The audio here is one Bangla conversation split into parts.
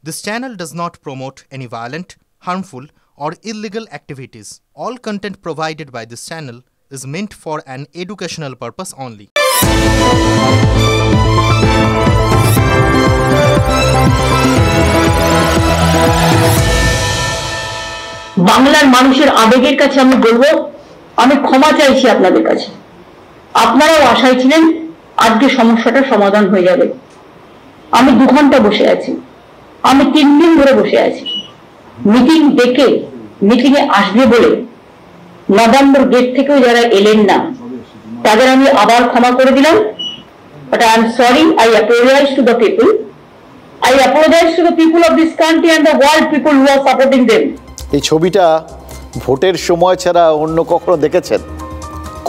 This channel does not promote any violent, harmful, or illegal activities. All content provided by this channel is meant for an educational purpose only. বাংলার মানুষের আবেগের কাছে আমি বলবো, আমি ক্ষমা চাইছি আপনাদের কাছে। আপনারাও আশায় ছিলেন আজকে সমস্যাটা সমাধান হয়ে যাবে। আমি 2 ঘন্টা বসে আছি, আমি 3 দিন ধরে বসে আছি। মিটিং ডেকে মিটিং এ আসবে বলে নভেম্বর গেট থেকেও যারা এলেন না তাদের আমি আবার ক্ষমা করে দিলাম। But I am sorry, I apologize to the people. I apologize to the people of this country and the world people who are supporting them. এই ছবিটা ভোটের সময় ছাড়া অন্য কখনো দেখেছেন?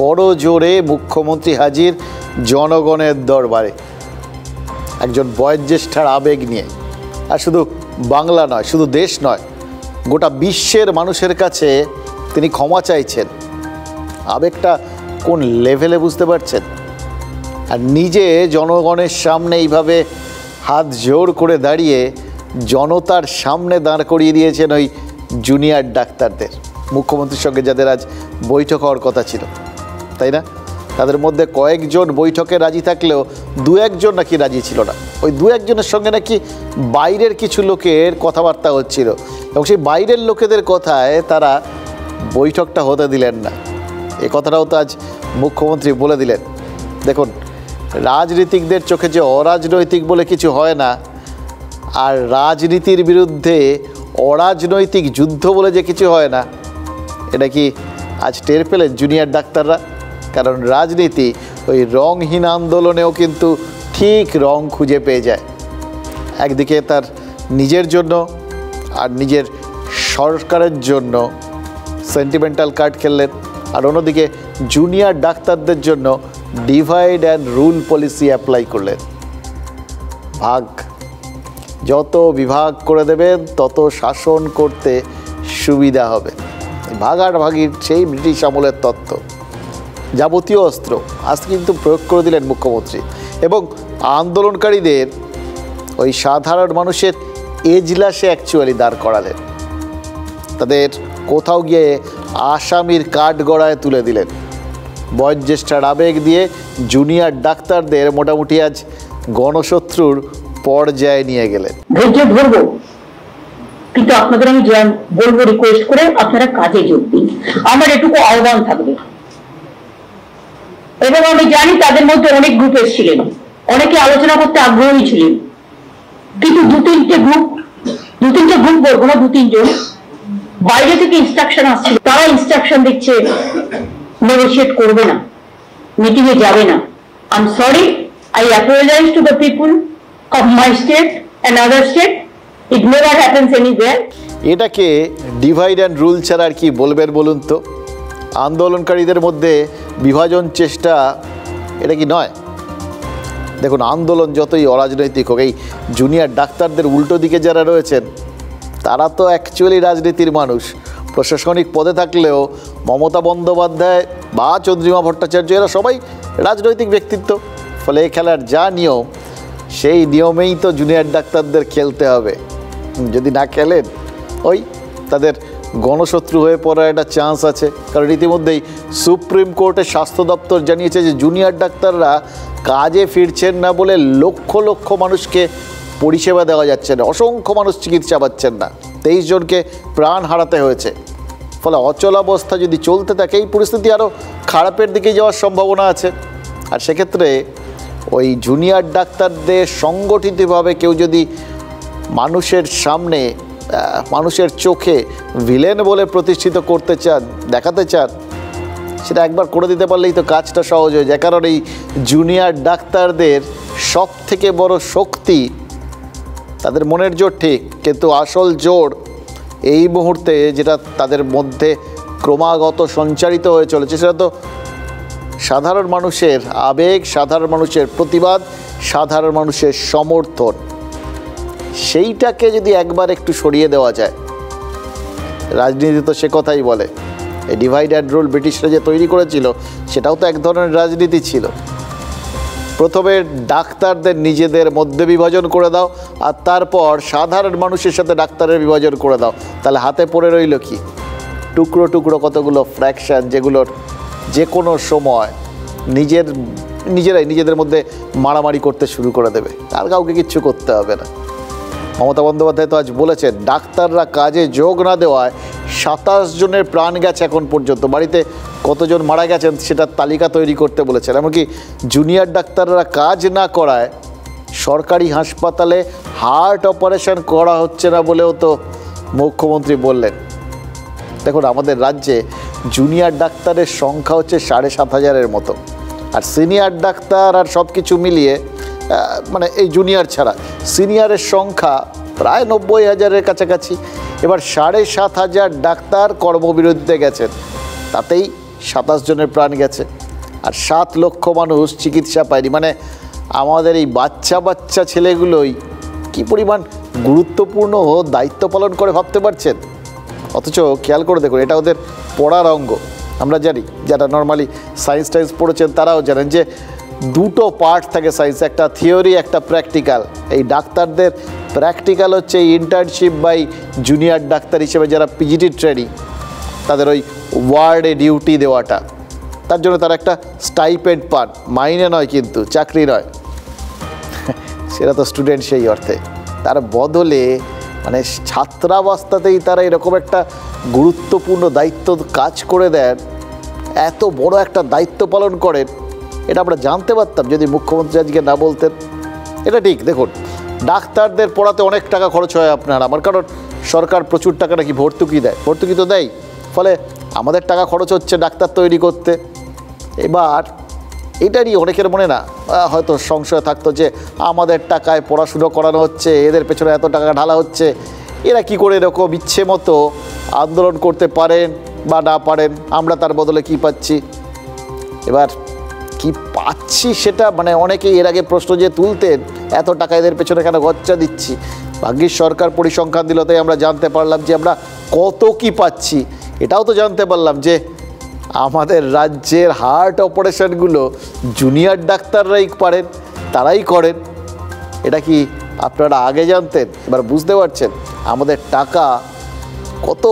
করজোড়ে মুখ্যমন্ত্রী হাজির জনগণের দরবারে একজন বয়োজ্যেষ্ঠার আবেগ নিয়ে। আর শুধু বাংলা নয়, শুধু দেশ নয়, গোটা বিশ্বের মানুষের কাছে তিনি ক্ষমা চাইছেন। আবেগটা কোন লেভেলে বুঝতে পারছেন? আর নিজে জনগণের সামনে এইভাবে হাত জোর করে দাঁড়িয়ে জনতার সামনে দাঁড় করিয়ে দিয়েছেন ওই জুনিয়র ডাক্তারদের, মুখ্যমন্ত্রীর সঙ্গে যাদের আজ বৈঠক হওয়ার কথা ছিল, তাই না? তাদের মধ্যে কয়েকজন বৈঠকে রাজি থাকলেও 2-1 জন নাকি রাজি ছিল না। ওই 2-1 জনের সঙ্গে নাকি বাইরের কিছু লোকের কথাবার্তা হচ্ছিল এবং সেই বাইরের লোকেদের কথায় তারা বৈঠকটা হতে দিলেন না। এই কথাটাও তো আজ মুখ্যমন্ত্রী বলে দিলেন। দেখুন, রাজনীতিকদের চোখে যে অরাজনৈতিক বলে কিছু হয় না, আর রাজনীতির বিরুদ্ধে অরাজনৈতিক যুদ্ধ বলে যে কিছু হয় না, এটা কি আজ টের পেলেন জুনিয়র ডাক্তাররা? কারণ রাজনীতি ওই রংহীন আন্দোলনেও কিন্তু ঠিক রং খুঁজে পেয়ে যায়। একদিকে তার নিজের জন্য আর নিজের সরকারের জন্য সেন্টিমেন্টাল কার্ড খেললেন, আর অন্যদিকে জুনিয়র ডাক্তারদের জন্য divide and rule policy apply করলেন। ভাগ, যত বিভাগ করে দেবেন তত শাসন করতে সুবিধা হবে। ভাগাভাগির সেই ব্রিটিশ আমলের তত্ত্ব, যাবতীয় অস্ত্র আজ কিন্তু প্রয়োগ করে দিলেন মুখ্যমন্ত্রী এবং আন্দোলনকারীদের ওই সাধারণ মানুষের এজলাসে অ্যাকচুয়ালি দাঁড় করালেন। তাদের কোথাও গিয়ে আসামির কাঠগড়ায় তুলে দিলেন। বয়োজ্যেষ্ঠার আবেগ দিয়ে জুনিয়র ডাক্তারদের মোটামুটি আজ গণশত্রুর পর্যায়ে নিয়ে গেলেন। ধৈর্য ধরবো, কিন্তু আপনাদের আমি বলবো, রিকোয়েস্ট করে আপনারা কাজে যোগ দিন। আমার এটুকু আহ্বান থাকবে। এবং আমি জানি তাদের মধ্যে অনেক গ্রুপ এসেছিলেন, অনেকে আলোচনা করতে আগ্রহী ছিলেন, কিন্তু 2-3টে গ্রুপ বলবো না, 2-3 জন বাইরে থেকে ইনস্ট্রাকশন আসছিল। তারা ইনস্ট্রাকশন দিচ্ছে নেগোশিয়েট করবে না, মিটিং এ যাবে না। I am sorry, I apologise to the people of my state and other state. It never happens anywhere. এটাকে ডিভাইড অ্যান্ড রুল ছাড়া আর কি বলবেন বলুন তো? আন্দোলনকারীদের মধ্যে বিভাজন চেষ্টা এটা কি নয়? দেখুন, আন্দোলন যতই অরাজনৈতিক হোক, এই জুনিয়র ডাক্তারদের উল্টো দিকে যারা রয়েছেন তারা তো অ্যাকচুয়ালি রাজনীতির মানুষ। প্রশাসনিক পদে থাকলেও মমতা বন্দ্যোপাধ্যায় বা চন্দ্রিমা ভট্টাচার্য এরা সবাই রাজনৈতিক ব্যক্তিত্ব। ফলে এই খেলার যা নিয়ম, সেই নিয়মেই তো জুনিয়র ডাক্তারদের খেলতে হবে। যদি না খেলেন, ওই তাদের গণশত্রু হয়ে পড়ার একটা চান্স আছে। কারণ ইতিমধ্যেই সুপ্রিম কোর্টের স্বাস্থ্য দপ্তর জানিয়েছে যে জুনিয়র ডাক্তাররা কাজে ফিরছেন না বলে লক্ষ লক্ষ মানুষকে পরিষেবা দেওয়া যাচ্ছে না, অসংখ্য মানুষ চিকিৎসা পাচ্ছেন না, 23 জনকে প্রাণ হারাতে হয়েছে। ফলে অচলাবস্থা যদি চলতে থাকে, এই পরিস্থিতি আরও খারাপের দিকে যাওয়ার সম্ভাবনা আছে। আর সেক্ষেত্রে ওই জুনিয়র ডাক্তারদের সংগঠিতভাবে কেউ যদি মানুষের সামনে, মানুষের চোখে ভিলেন বলে প্রতিষ্ঠিত করতে চান, দেখাতে চান, সেটা একবার করে দিতে পারলেই তো কাজটা সহজ হয়ে যায়। কারণ এই জুনিয়র ডাক্তারদের সব থেকে বড় শক্তি তাদের মনের জোর, ঠিক, কিন্তু আসল জোর এই মুহূর্তে যেটা তাদের মধ্যে ক্রমাগত সঞ্চারিত হয়ে চলেছে, সেটা তো সাধারণ মানুষের আবেগ, সাধারণ মানুষের প্রতিবাদ, সাধারণ মানুষের সমর্থন। সেইটাকে যদি একবার একটু সরিয়ে দেওয়া যায়, রাজনীতি তো সে কথাই বলে। এই ডিভাইড অ্যান্ড রুল ব্রিটিশরা যে তৈরি করেছিল, সেটাও তো এক ধরনের রাজনীতি ছিল। প্রথমে ডাক্তারদের নিজেদের মধ্যে বিভাজন করে দাও, আর তারপর সাধারণ মানুষের সাথে ডাক্তারের বিভাজন করে দাও। তাহলে হাতে পড়ে রইল কি? টুকরো টুকরো কতগুলো ফ্র্যাকশন, যেগুলোর যে কোনো সময় নিজেরাই নিজেদের মধ্যে মারামারি করতে শুরু করে দেবে, আর কাউকে কিচ্ছু করতে হবে না। মমতা বন্দ্যোপাধ্যায় তো আজ বলেছেন, ডাক্তাররা কাজে যোগ না দেওয়ায় 27 জনের প্রাণ গেছে এখন পর্যন্ত। বাড়িতে কতজন মারা গেছেন সেটার তালিকা তৈরি করতে বলেছেন। এমনকি জুনিয়র ডাক্তাররা কাজ না করায় সরকারি হাসপাতালে হার্ট অপারেশন করা হচ্ছে না বলেও তো মুখ্যমন্ত্রী বললেন। দেখুন, আমাদের রাজ্যে জুনিয়র ডাক্তারের সংখ্যা হচ্ছে 7,500-এর মতো, আর সিনিয়র ডাক্তার আর সব কিছু মিলিয়ে মানে এই জুনিয়র ছাড়া সিনিয়রের সংখ্যা প্রায় 90,000-এর কাছাকাছি। এবার 7,500 ডাক্তার কর্মবিরতিতে গেছেন, তাতেই 27 জনের প্রাণ গেছে, আর 7 লক্ষ মানুষ চিকিৎসা পায়নি। মানে আমাদের এই বাচ্চা ছেলেগুলোই কি পরিমাণ গুরুত্বপূর্ণ দায়িত্ব পালন করে ভাবতে পারছেন? অথচ খেয়াল করে দেখুন, এটা ওদের পড়ার অঙ্গ। আমরা জানি, যারা নর্মালি সায়েন্স টাইন্স পড়েছেন তারাও জানেন যে দুটো পার্ট থাকে সায়েন্স, একটা থিওরি, একটা প্র্যাকটিক্যাল। এই ডাক্তারদের প্র্যাকটিক্যাল হচ্ছে এই ইন্টার্নশিপ বাই জুনিয়র ডাক্তার হিসেবে যারা পিজিটি ট্রেনিং, তাদের ওই ওয়ার্ডে ডিউটি দেওয়াটা, তার জন্য তারা একটা স্টাইপেন্ড পান, মাইনে নয় কিন্তু, চাকরি নয়, সেটা তো স্টুডেন্ট সেই অর্থে। তার বদলে মানে ছাত্রাবস্থাতেই তারা এরকম একটা গুরুত্বপূর্ণ দায়িত্ব কাজ করে দেন, এত বড় একটা দায়িত্ব পালন করেন। এটা আমরা জানতে পারতাম যদি মুখ্যমন্ত্রী আজকে না বলতেন। এটা ঠিক, দেখুন, ডাক্তারদের পড়াতে অনেক টাকা খরচ হয় আপনার আমার, কারণ সরকার প্রচুর টাকা নাকি ভর্তুকি দেয়, ভর্তুকি তো দেয়, ফলে আমাদের টাকা খরচ হচ্ছে ডাক্তার তৈরি করতে। এবার এটারই অনেকের মনে না হয়তো সংশয় থাকতো যে আমাদের টাকায় পড়াশুনো করানো হচ্ছে, এদের পেছনে এত টাকা ঢালা হচ্ছে, এরা কি করে এরকম ইচ্ছে মতো আন্দোলন করতে পারেন বা না পারেন, আমরা তার বদলে কি পাচ্ছি? এবার কি পাচ্ছি সেটা মানে অনেকেই এর আগে প্রশ্ন যে তুলতেন, এত টাকা এদের পেছনে কেন খরচা দিচ্ছি। ভাগ্যিস সরকার পরিসংখ্যান দিল, তাই আমরা জানতে পারলাম যে আমরা কত কি পাচ্ছি। এটাও তো জানতে পারলাম যে আমাদের রাজ্যের হার্ট অপারেশনগুলো জুনিয়র ডাক্তাররাই পারেন, তারাই করেন। এটা কি আপনারা আগে জানতেন? এবার বুঝতে পারছেন আমাদের টাকা কত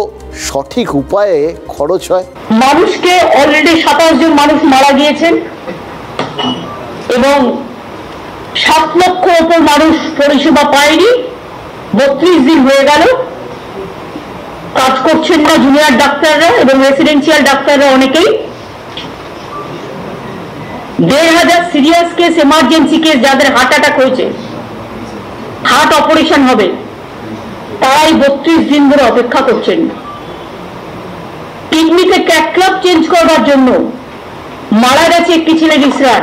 সঠিক উপায়ে খরচ হয়। মানুষকে অলরেডি 27 জন মানুষ মারা গিয়েছেন এবং 7 লক্ষ ওপর মানুষ পরিষেবা পায়নি। 32 দিন হয়ে গেল কাজ করছেন না জুনিয়র ডাক্তাররা এবং রেসিডেন্সিয়াল ডাক্তাররা অনেকেই। 1,500 সিরিয়াস কেস, এমার্জেন্সি কেস, যাদের হার্ট অ্যাটাক হয়েছে, হার্ট অপারেশন হবে, তারাই 32 দিন ধরে অপেক্ষা করছেন। কিডনিতে ক্যাথ চেঞ্জ করবার জন্য মারা গেছে একটি ছেলে ইসরার,